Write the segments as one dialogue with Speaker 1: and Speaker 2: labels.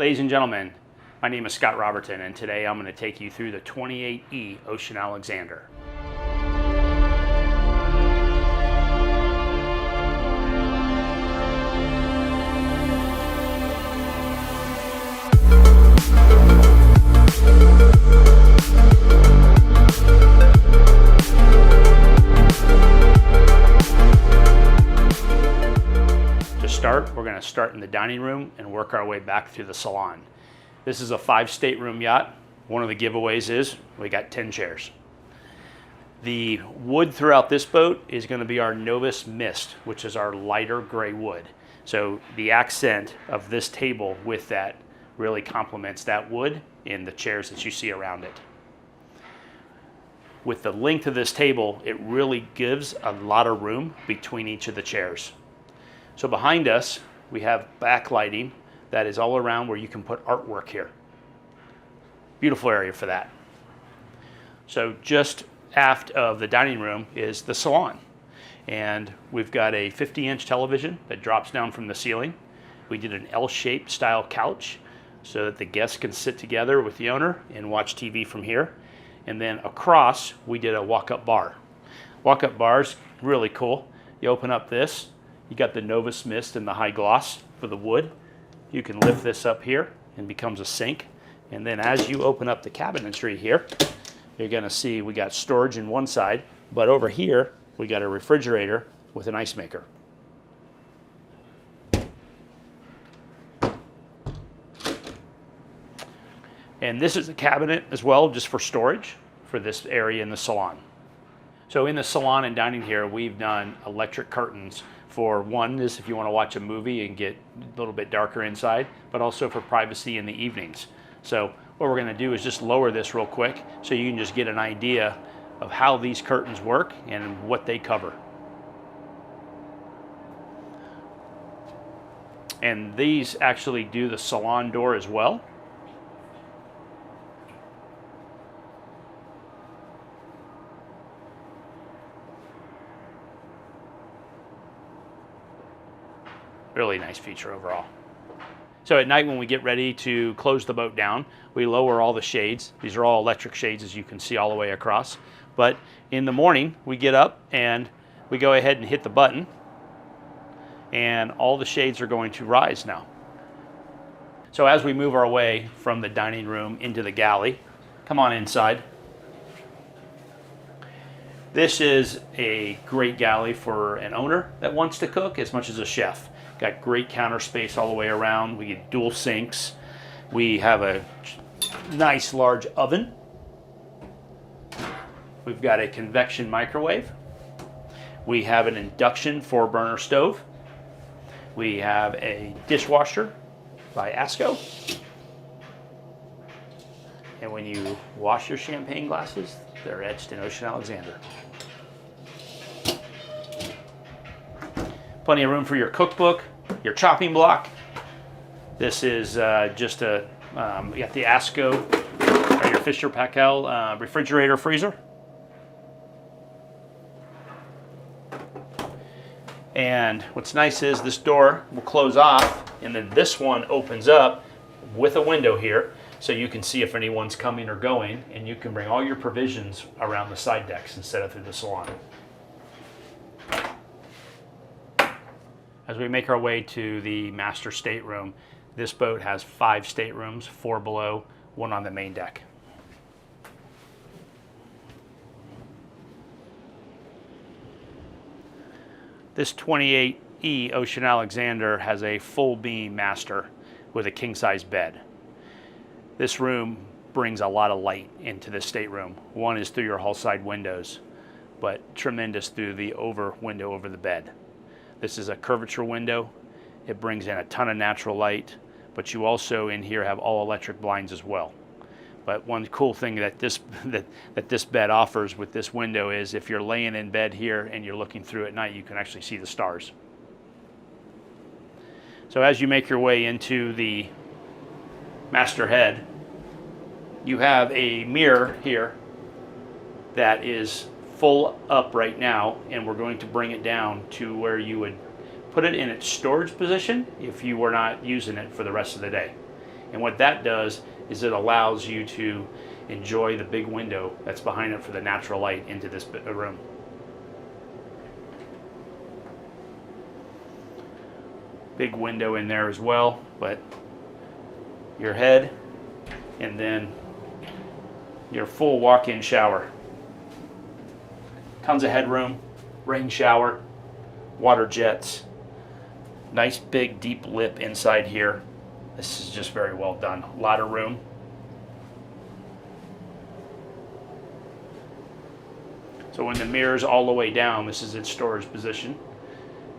Speaker 1: Ladies and gentlemen, my name is Scott Robertson, and today I'm going to take you through the 28E Ocean Alexander. We're going to start in the dining room and work our way back through the salon. This is a 5-stateroom yacht. One of the giveaways is we got 10 chairs. The wood throughout this boat is going to be our Novus Mist, which is our lighter gray wood. So the accent of this table with that really complements that wood in the chairs that you see around it. With the length of this table, it really gives a lot of room between each of the chairs. So behind us, we have backlighting that is all around where you can put artwork here. Beautiful area for that. So just aft of the dining room is the salon. And we've got a 50-inch television that drops down from the ceiling. We did an L-shaped style couch so that the guests can sit together with the owner and watch TV from here. And then across, we did a walk-up bar. Walk-up bar's really cool. You open up this. You got the Novus Mist and the high gloss for the wood. You can lift this up here and becomes a sink. And then as you open up the cabinetry here, you're gonna see we got storage in one side, but over here, we got a refrigerator with an ice maker. And this is a cabinet as well, just for storage for this area in the salon. So in the salon and dining here, we've done electric curtains for one is if you want to watch a movie and get a little bit darker inside, but also for privacy in the evenings. So what we're going to do is just lower this real quick so you can just get an idea of how these curtains work and what they cover. And these actually do the salon door as well. Really nice feature overall. So at night when we get ready to close the boat down, we lower all the shades. These are all electric shades, as you can see all the way across. But in the morning, we get up and we go ahead and hit the button, and all the shades are going to rise now. So as we move our way from the dining room into the galley, come on inside. This is a great galley for an owner that wants to cook as much as a chef. Got great counter space all the way around. We get dual sinks. We have a nice large oven. We've got a convection microwave. We have an induction 4-burner stove. We have a dishwasher by Asco. And when you wash your champagne glasses, they're etched in Ocean Alexander. Plenty of room for your cookbook, your chopping block. This is just a, you got the Asco, or your Fisher Packel refrigerator freezer. And what's nice is this door will close off, and then this one opens up with a window here, so you can see if anyone's coming or going, and you can bring all your provisions around the side decks instead of through the salon. As we make our way to the master stateroom, this boat has 5 staterooms, 4 below, 1 on the main deck. This 28E Ocean Alexander has a full beam master with a king-size bed. This room brings a lot of light into this stateroom. One is through your hull side windows, but tremendous through the window over the bed. This is a curvature window. It brings in a ton of natural light, but you also in here have all electric blinds as well. But one cool thing that this bed offers with this window is if you're laying in bed here and you're looking through at night, you can actually see the stars. So as you make your way into the master head, you have a mirror here that is full up right now, and we're going to bring it down to where you would put it in its storage position if you were not using it for the rest of the day. And what that does is it allows you to enjoy the big window that's behind it for the natural light into this room. Big window in there as well, but your head and then your full walk-in shower. Tons of headroom, rain shower, water jets, nice big deep lip inside here. This is just very well done. A lot of room. So when the mirror's all the way down, this is its storage position.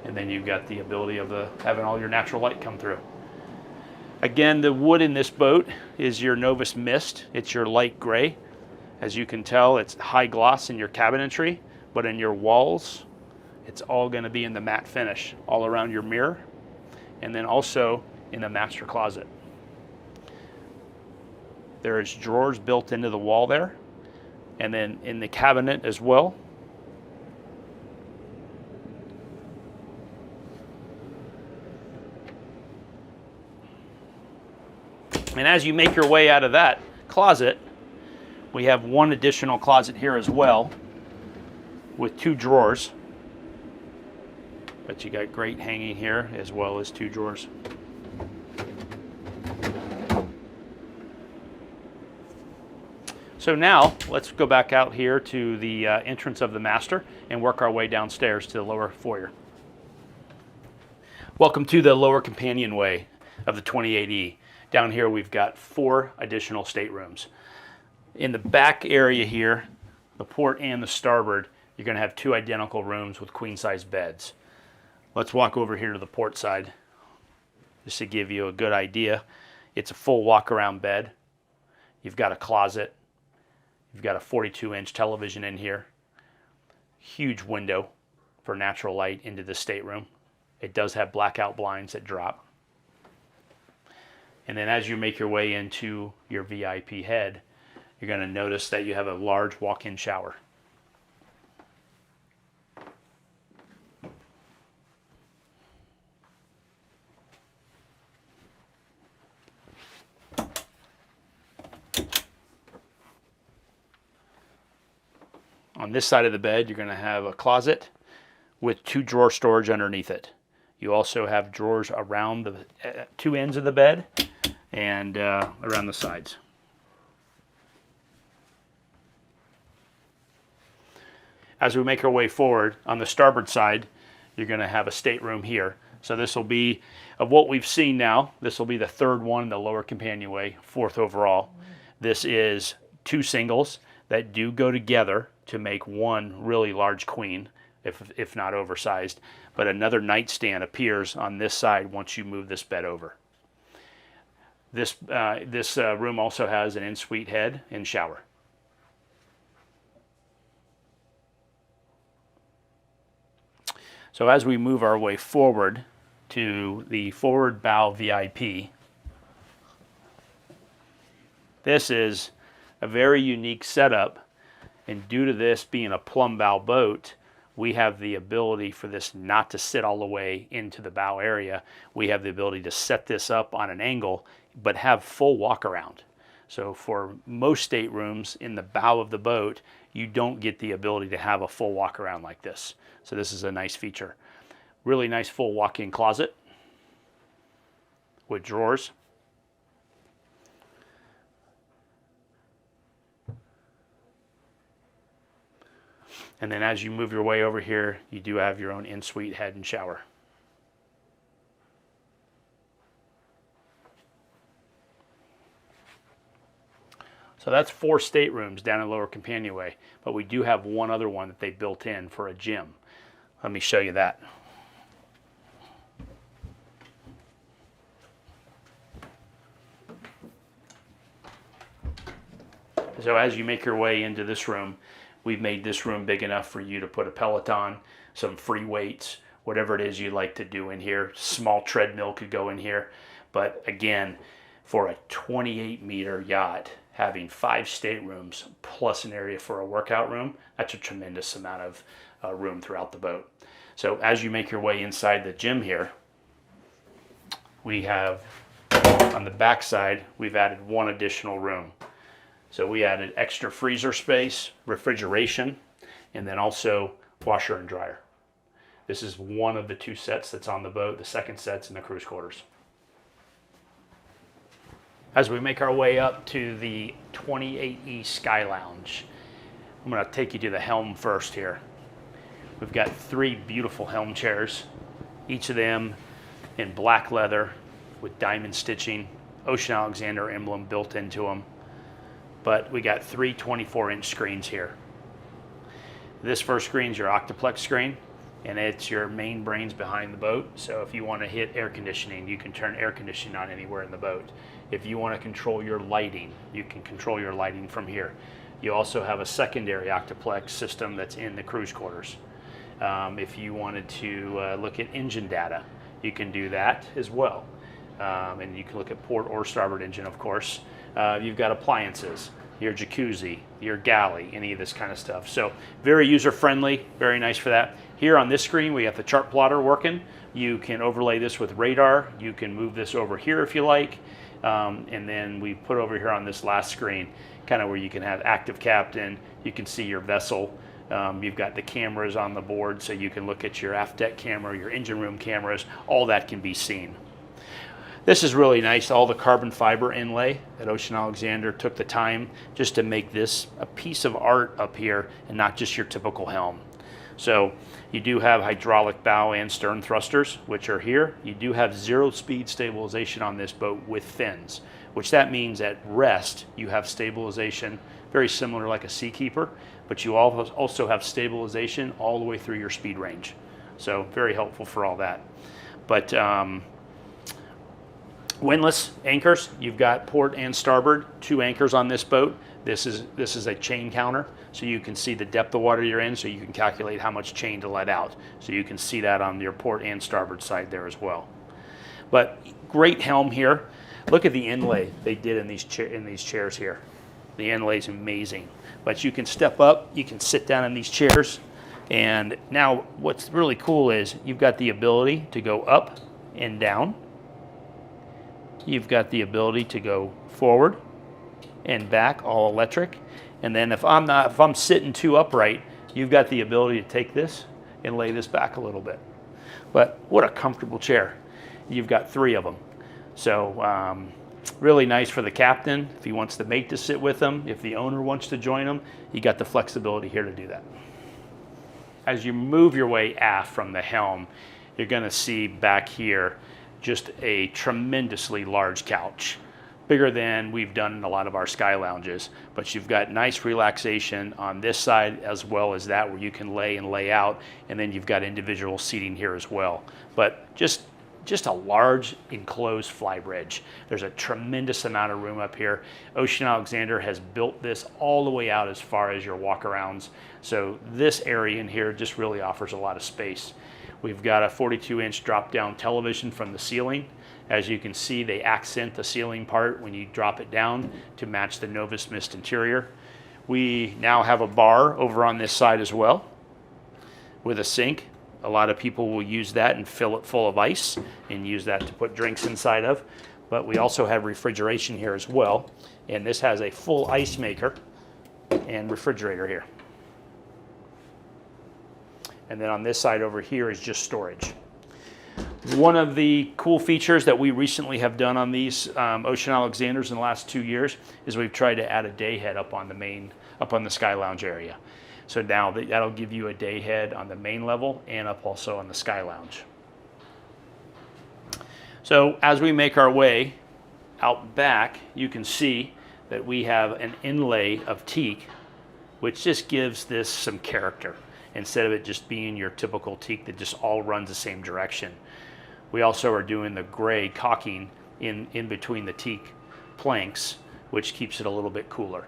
Speaker 1: And then you've got the ability of having all your natural light come through. Again, the wood in this boat is your Novus Mist. It's your light gray. As you can tell, it's high gloss in your cabinetry, but in your walls, it's all going to be in the matte finish all around your mirror, and then also in the master closet. There's drawers built into the wall there, and then in the cabinet as well. And as you make your way out of that closet, we have one additional closet here as well with 2 drawers. But you got great hanging here as well as 2 drawers. So now let's go back out here to the entrance of the master and work our way downstairs to the lower foyer. Welcome to the lower companionway of the 28E. Down here we've got 4 additional staterooms. In the back area here, the port and the starboard, you're going to have 2 identical rooms with queen-size beds. Let's walk over here to the port side just to give you a good idea. It's a full walk-around bed. You've got a closet. You've got a 42-inch television in here. Huge window for natural light into the stateroom. It does have blackout blinds that drop. And then as you make your way into your VIP head, you're going to notice that you have a large walk-in shower. On this side of the bed, you're going to have a closet with 2 drawer storage underneath it. You also have drawers around the 2 ends of the bed and around the sides. As we make our way forward, on the starboard side, you're going to have a stateroom here. So this will be, of what we've seen now, this will be the 3rd one in the lower companionway, 4th overall. This is 2 singles that do go together to make one really large queen, if not oversized. But another nightstand appears on this side once you move this bed over. This room also has an en-suite head and shower. So as we move our way forward to the forward bow VIP, this is a very unique setup, and due to this being a plumb bow boat, we have the ability for this not to sit all the way into the bow area. We have the ability to set this up on an angle, but have full walk around. So for most staterooms in the bow of the boat, you don't get the ability to have a full walk around like this. So this is a nice feature. Really nice full walk-in closet with drawers. And then as you move your way over here, you do have your own en-suite head and shower. So that's 4 staterooms down in lower companionway, but we do have one other one that they built in for a gym. Let me show you that. So as you make your way into this room, we've made this room big enough for you to put a Peloton, some free weights, whatever it is you like to do in here. Small treadmill could go in here. But again, for a 28-meter yacht, having 5 staterooms plus an area for a workout room, that's a tremendous amount of room throughout the boat. So as you make your way inside the gym here, we have On the back side, we've added one additional room. So we added extra freezer space, refrigeration, and then also washer and dryer. This is one of the two sets that's on the boat. The second set's in the cruise quarters. As we make our way up to the 28E Sky Lounge, I'm going to take you to the helm first here. We've got 3 beautiful helm chairs, each of them in black leather with diamond stitching, Ocean Alexander emblem built into them. But we got 3 24-inch screens here. This first screen is your Octoplex screen, and it's your main brains behind the boat. So if you want to hit air conditioning, you can turn air conditioning on anywhere in the boat. If you want to control your lighting, you can control your lighting from here. You also have a secondary Octoplex system that's in the cruise quarters. If you wanted to look at engine data, you can do that as well. And you can look at port or starboard engine, of course. You've got appliances, your jacuzzi, your galley, any of this kind of stuff. So very user-friendly, very nice for that. Here on this screen, we have the chart plotter working. You can overlay this with radar. You can move this over here if you like. And then we put over here on this last screen, kind of where you can have active captain. You can see your vessel. You've got the cameras on the board, so you can look at your aft deck camera, your engine room cameras. All that can be seen. This is really nice, all the carbon fiber inlay that Ocean Alexander took the time just to make this a piece of art up here and not just your typical helm. So you do have hydraulic bow and stern thrusters, which are here. You do have 0-speed stabilization on this boat with fins, which that means at rest you have stabilization, very similar like a Seakeeper, but you also have stabilization all the way through your speed range. So very helpful for all that. But windlass anchors, you've got port and starboard, 2 anchors on this boat. This is a chain counter, so you can see the depth of water you're in, so you can calculate how much chain to let out. So you can see that on your port and starboard side there as well. But great helm here. Look at the inlay they did in these chairs here. The inlay is amazing. But you can step up, you can sit down in these chairs, and now what's really cool is you've got the ability to go up and down. You've got the ability to go forward and back, all electric. And then if I'm sitting too upright, you've got the ability to take this and lay this back a little bit. But what a comfortable chair. You've got 3 of them. So really nice for the captain if he wants the mate to sit with him. If the owner wants to join him, you got the flexibility here to do that. As you move your way aft from the helm, you're going to see back here just a tremendously large couch, bigger than we've done in a lot of our sky lounges. But you've got nice relaxation on this side as well as that, where you can lay and lay out, and then you've got individual seating here as well. But just a large enclosed flybridge. There's a tremendous amount of room up here. Ocean Alexander has built this all the way out as far as your walk-arounds. So this area in here just really offers a lot of space. We've got a 42-inch drop-down television from the ceiling. As you can see, they accent the ceiling part when you drop it down to match the Novus Mist interior. We now have a bar over on this side as well with a sink. A lot of people will use that and fill it full of ice and use that to put drinks inside of. But we also have refrigeration here as well. And this has a full ice maker and refrigerator here. And then on this side over here is just storage. One of the cool features that we recently have done on these Ocean Alexanders in the last 2 years is we've tried to add a day head up on the Sky Lounge area. So now that'll give you a day head on the main level and up also on the Sky Lounge. So as we make our way out back, you can see that we have an inlay of teak, which just gives this some character, instead of it just being your typical teak that just all runs the same direction. We also are doing the gray caulking in between the teak planks, which keeps it a little bit cooler.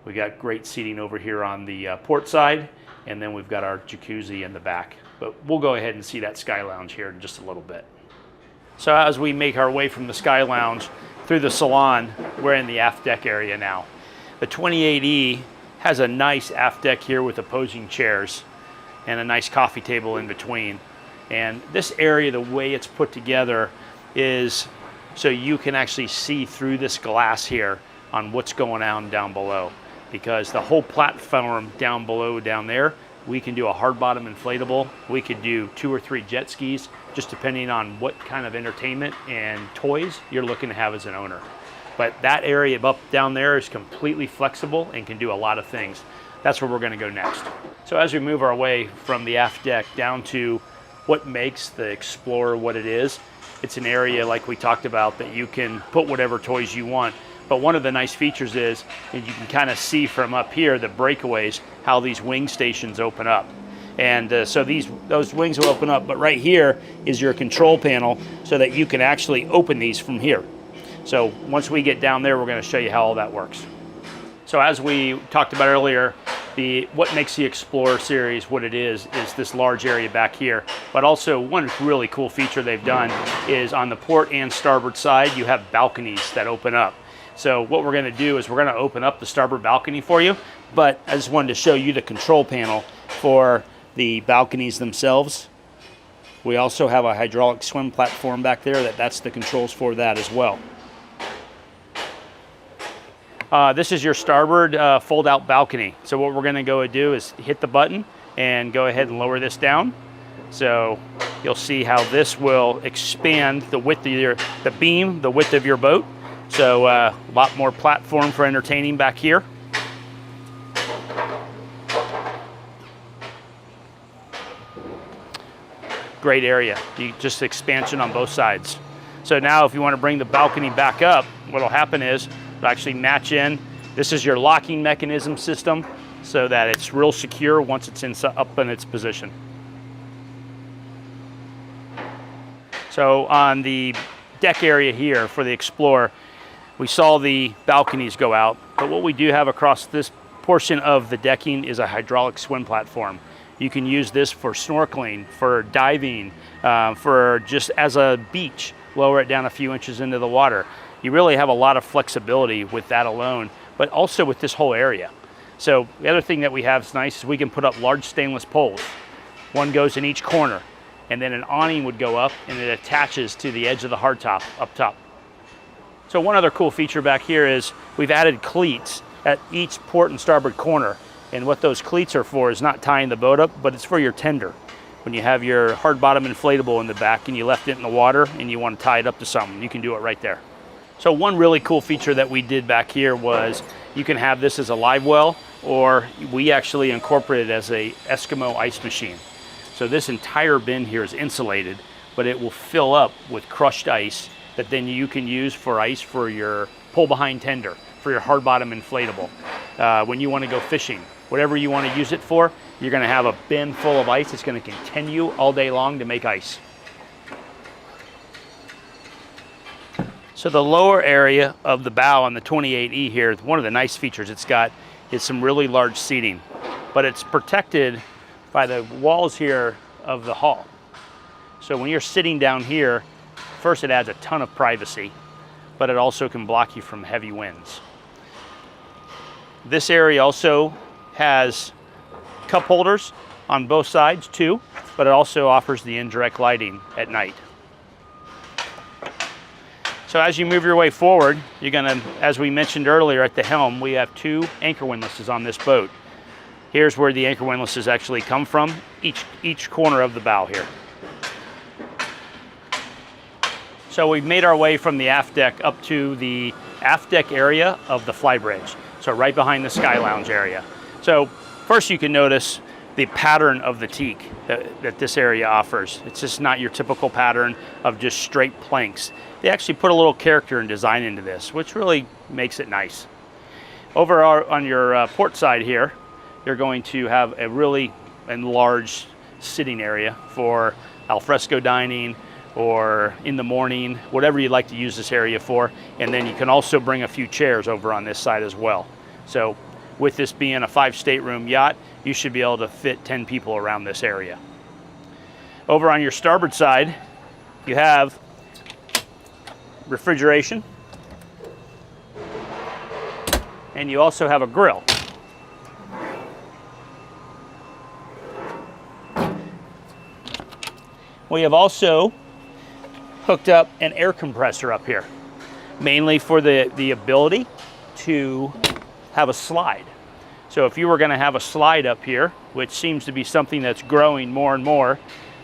Speaker 1: We got great seating over here on the port side, and then we've got our jacuzzi in the back. But we'll go ahead and see that Sky Lounge here in just a little bit. So as we make our way from the Sky Lounge through the salon, we're in the aft deck area now. The 28E has a nice aft deck here with opposing chairs and a nice coffee table in between. And this area, the way it's put together, is so you can actually see through this glass here on what's going on down below. Because the whole platform down below, down there, we can do a hard bottom inflatable. We could do 2 or 3 jet skis, just depending on what kind of entertainment and toys you're looking to have as an owner. But that area up down there is completely flexible and can do a lot of things. That's where we're gonna go next. So as we move our way from the aft deck down to what makes the Explorer what it is, it's an area like we talked about that you can put whatever toys you want. But one of the nice features is you can kind of see from up here, the breakaways, how these wing stations open up. And so those wings will open up, but right here is your control panel so that you can actually open these from here. So once we get down there, we're going to show you how all that works. So as we talked about earlier, what makes the Explorer series what it is this large area back here. But also one really cool feature they've done is on the port and starboard side, you have balconies that open up. So what we're going to do is we're going to open up the starboard balcony for you, but I just wanted to show you the control panel for the balconies themselves. We also have a hydraulic swim platform back there that's the controls for that as well. This is your starboard fold-out balcony. So what we're going to go do is hit the button and go ahead and lower this down. So you'll see how this will expand the width of the beam, the width of your boat. So a lot more platform for entertaining back here. Great area, just expansion on both sides. So now if you want to bring the balcony back up, what'll happen is it'll actually match in. This is your locking mechanism system so that it's real secure once it's up in its position. So on the deck area here for the Explorer, we saw the balconies go out, but what we do have across this portion of the decking is a hydraulic swim platform. You can use this for snorkeling, for diving, for just as a beach, lower it down a few inches into the water. You really have a lot of flexibility with that alone, but also with this whole area. So the other thing that we have is nice is we can put up large stainless poles. One goes in each corner, and then an awning would go up and it attaches to the edge of the hardtop up top. So one other cool feature back here is we've added cleats at each port and starboard corner. And what those cleats are for is not tying the boat up, but it's for your tender. When you have your hard bottom inflatable in the back and you left it in the water and you want to tie it up to something, you can do it right there. So one really cool feature that we did back here was you can have this as a live well, or we actually incorporated it as a Eskimo ice machine. So this entire bin here is insulated, but it will fill up with crushed ice that then you can use for ice for your pull behind tender, for your hard bottom inflatable. When you want to go fishing, whatever you want to use it for, you're going to have a bin full of ice. It's going to continue all day long to make ice. So the lower area of the bow on the 28E here, one of the nice features it's got is some really large seating, but it's protected by the walls here of the hull. So when you're sitting down here, first it adds a ton of privacy, but it also can block you from heavy winds. This area also has cup holders on both sides too, but it also offers the indirect lighting at night. So as you move your way forward, you're gonna, as we mentioned earlier at the helm, we have 2 anchor windlasses on this boat. Here's where the anchor windlasses actually come from, each corner of the bow here. So we've made our way from the aft deck up to the aft deck area of the flybridge. So right behind the skylounge area. So first you can notice the pattern of the teak that this area offers. It's just not your typical pattern of just straight planks. They actually put a little character and design into this, which really makes it nice. Over on your port side here, you're going to have a really enlarged sitting area for alfresco dining, or in the morning, whatever you'd like to use this area for. And then you can also bring a few chairs over on this side as well. So with this being a 5 stateroom yacht, you should be able to fit 10 people around this area. Over on your starboard side, you have refrigeration, and you also have a grill. We have also hooked up an air compressor up here, mainly for the ability to have a slide. So if you were going to have a slide up here, which seems to be something that's growing more and more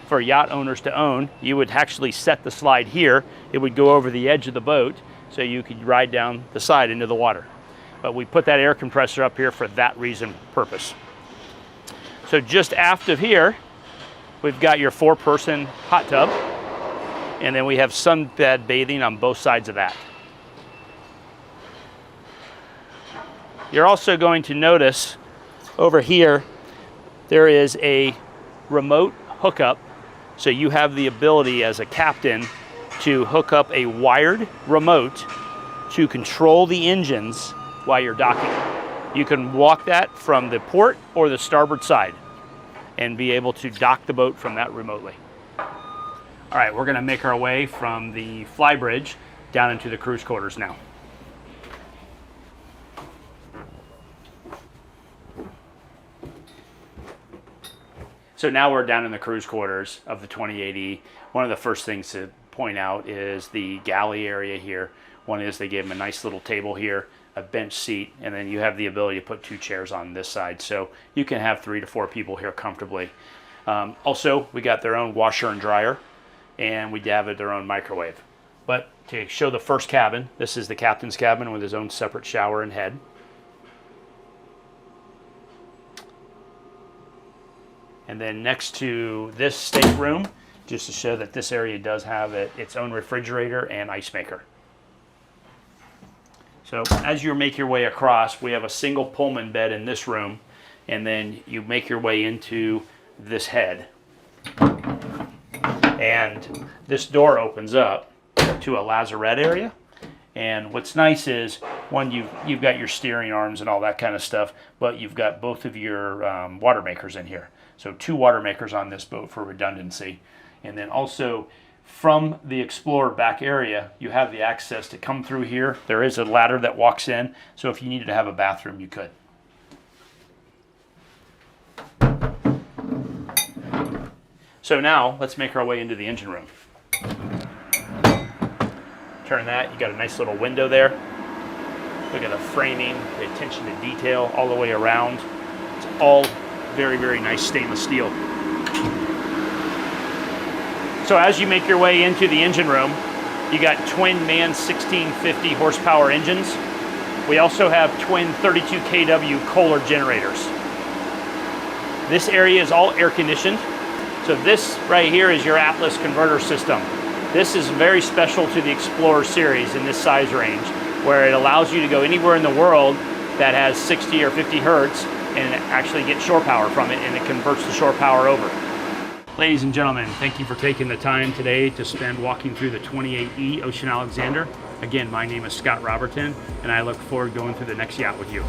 Speaker 1: for yacht owners to own, you would actually set the slide here. It would go over the edge of the boat so you could ride down the side into the water. But we put that air compressor up here for that reason, purpose. So just aft of here, we've got your 4-person hot tub, and then we have sunbed bathing on both sides of that. You're also going to notice over here, there is a remote hookup. So you have the ability as a captain to hook up a wired remote to control the engines while you're docking. You can walk that from the port or the starboard side and be able to dock the boat from that remotely. All right, we're gonna make our way from the flybridge down into the cruise quarters now. So now we're down in the cruise quarters of the 28E. One of the first things to point out is the galley area here. One is they gave them a nice little table here, a bench seat, and then you have the ability to put 2 chairs on this side. So you can have 3 to 4 people here comfortably. Also, we got their own washer and dryer, and we have their own microwave. But to show the first cabin, this is the captain's cabin with his own separate shower and head. And then next to this stateroom, just to show that this area does have its own refrigerator and ice maker. So as you make your way across, we have a single Pullman bed in this room, and then you make your way into this head. And this door opens up to a lazarette area. And what's nice is, one, you've got your steering arms and all that kind of stuff, but you've got both of your water makers in here. So 2 water makers on this boat for redundancy. And then also from the Explorer back area, you have the access to come through here. There is a ladder that walks in, so if you needed to have a bathroom, you could. So now let's make our way into the engine room. Turn that, you got a nice little window there. Look at the framing, the attention to detail all the way around. It's all very, very nice stainless steel. So as you make your way into the engine room, you got twin MAN 1650 horsepower engines. We also have twin 32 kW Kohler generators. This area is all air conditioned. So this right here is your Atlas converter system. This is very special to the Explorer series in this size range, where it allows you to go anywhere in the world that has 60 or 50 hertz and actually get shore power from it, and it converts the shore power over. Ladies and gentlemen, thank you for taking the time today to spend walking through the 28E Ocean Alexander. Again, my name is Scott Robertson, and I look forward to going through the next yacht with you.